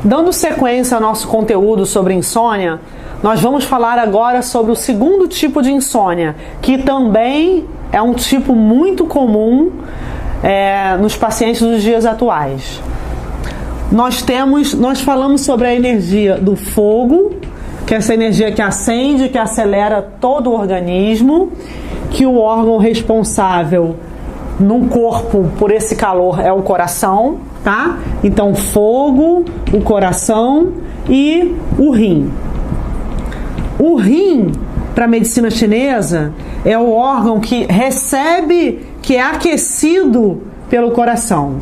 Dando sequência ao nosso conteúdo sobre insônia, nós vamos falar agora sobre o segundo tipo de insônia, que também é um tipo muito comum nos pacientes dos dias atuais. Nós falamos sobre a energia do fogo, que é essa energia que acende, que acelera todo o organismo, que o órgão responsável no corpo por esse calor é o coração, tá? Então, fogo, o coração e o rim. O rim, para a medicina chinesa, é o órgão que recebe, que é aquecido pelo coração,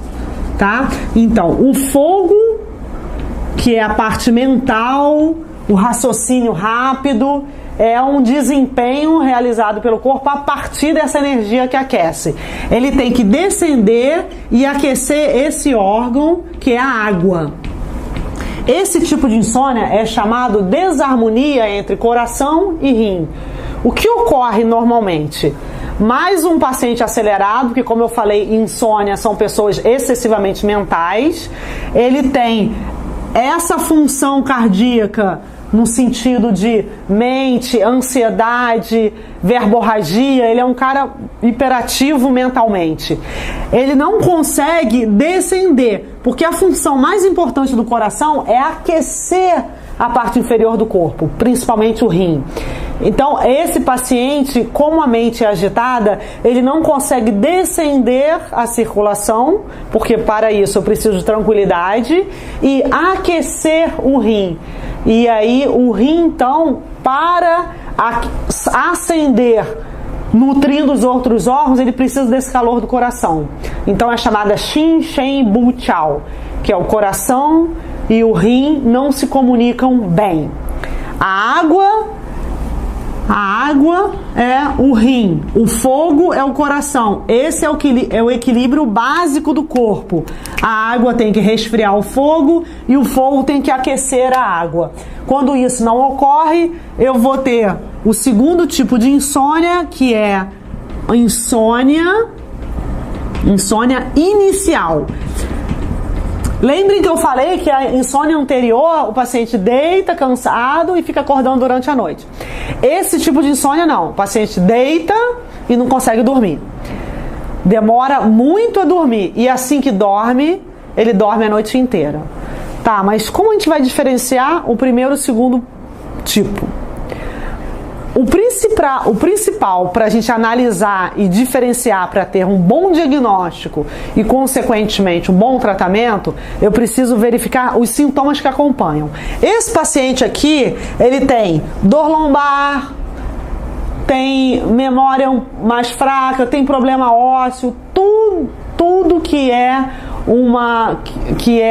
tá? Então, o fogo, que é a parte mental, o raciocínio rápido, é um desempenho realizado pelo corpo a partir dessa energia que aquece. Ele tem que descender e aquecer esse órgão, que é a água. Esse tipo de insônia é chamado desarmonia entre coração e rim. O que ocorre normalmente? Mais um paciente acelerado, que, como eu falei, insônia são pessoas excessivamente mentais. Ele tem essa função cardíaca no sentido de mente, ansiedade, verborragia. Ele é um cara hiperativo mentalmente. Ele não consegue descender, porque a função mais importante do coração é aquecer a parte inferior do corpo, principalmente o rim. Então, esse paciente, como a mente é agitada, ele não consegue descender a circulação, porque para isso eu preciso de tranquilidade, e aquecer o rim. E aí o rim, então, para acender, nutrindo os outros órgãos, ele precisa desse calor do coração. Então é chamada Xin Shen Bu Chao, que é o coração e o rim não se comunicam bem. A água é o rim, o fogo é o coração. Esse é o equilíbrio básico do corpo. A água tem que resfriar o fogo e o fogo tem que aquecer a água. Quando isso não ocorre, eu vou ter o segundo tipo de insônia, que é insônia inicial. Lembrem que eu falei que a insônia anterior, o paciente deita cansado e fica acordando durante a noite. Esse tipo de insônia não, o paciente deita e não consegue dormir. Demora muito a dormir e assim que dorme, ele dorme a noite inteira. Tá, mas como a gente vai diferenciar o primeiro e o segundo tipo? O principal para a gente analisar e diferenciar, para ter um bom diagnóstico e, consequentemente, um bom tratamento, eu preciso verificar os sintomas que acompanham. Esse paciente aqui, ele tem dor lombar, tem memória mais fraca, tem problema ósseo, tudo que é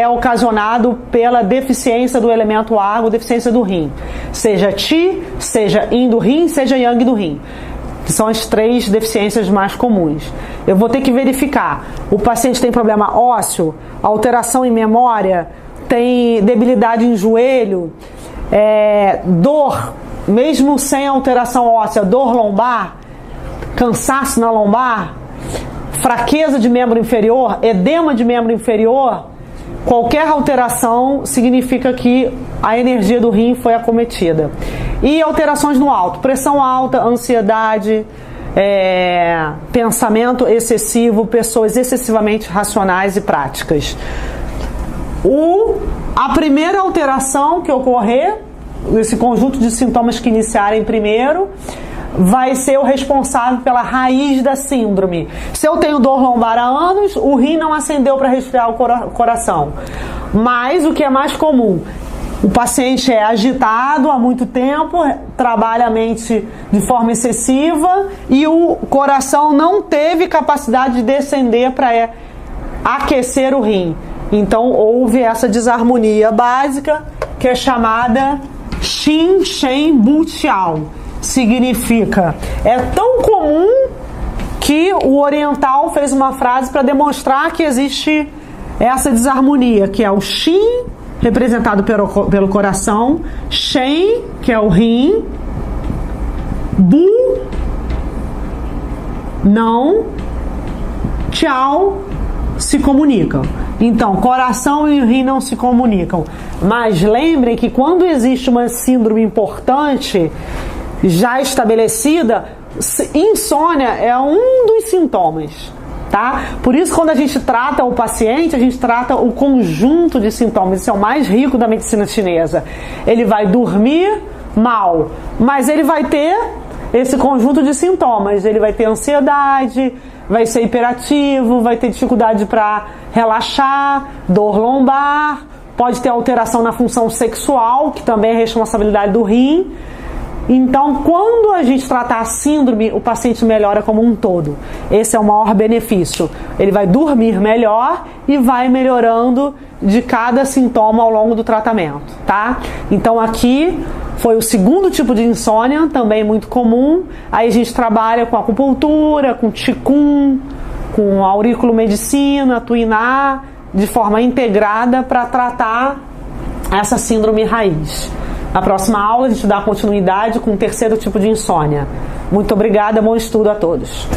ocasionado pela deficiência do elemento água, deficiência do rim, seja Qi, seja Yin do rim, seja Yang do rim, que são as três deficiências mais comuns. Eu vou ter que verificar, o paciente tem problema ósseo, alteração em memória, tem debilidade em joelho, dor, mesmo sem alteração óssea, dor lombar, cansaço na lombar, fraqueza de membro inferior, edema de membro inferior. Qualquer alteração significa que a energia do rim foi acometida. E alterações no alto, pressão alta, ansiedade, pensamento excessivo, pessoas excessivamente racionais e práticas. A primeira alteração que ocorrer, esse conjunto de sintomas que iniciarem primeiro, vai ser o responsável pela raiz da síndrome. Se eu tenho dor lombar há anos, o rim não acendeu para resfriar o coração. Mas o que é mais comum, o paciente é agitado há muito tempo, trabalha a mente de forma excessiva e o coração não teve capacidade de descender para aquecer o rim. Então houve essa desarmonia básica, que é chamada Xin Shen Bu Chao. Significa, é tão comum que o oriental fez uma frase para demonstrar que existe essa desarmonia, que é o Xin, representado pelo coração, Shen, que é o rim, Bu, não, Chao, se comunicam. Então, coração e rim não se comunicam. Mas lembrem que quando existe uma síndrome importante, já estabelecida, insônia é um dos sintomas, tá? Por isso, quando a gente trata o paciente, a gente trata o conjunto de sintomas. Isso é o mais rico da medicina chinesa. Ele vai dormir mal, mas ele vai ter esse conjunto de sintomas. Ele vai ter ansiedade, vai ser hiperativo, vai ter dificuldade para relaxar, dor lombar, pode ter alteração na função sexual, que também é responsabilidade do rim. Então, quando a gente tratar a síndrome, o paciente melhora como um todo. Esse é o maior benefício. Ele vai dormir melhor e vai melhorando de cada sintoma ao longo do tratamento, tá? Então, aqui foi o segundo tipo de insônia, também muito comum. Aí a gente trabalha com acupuntura, com Qigong, com auriculomedicina, Tuiná, de forma integrada para tratar essa síndrome raiz. Na próxima aula a gente dá continuidade com o terceiro tipo de insônia. Muito obrigada, bom estudo a todos.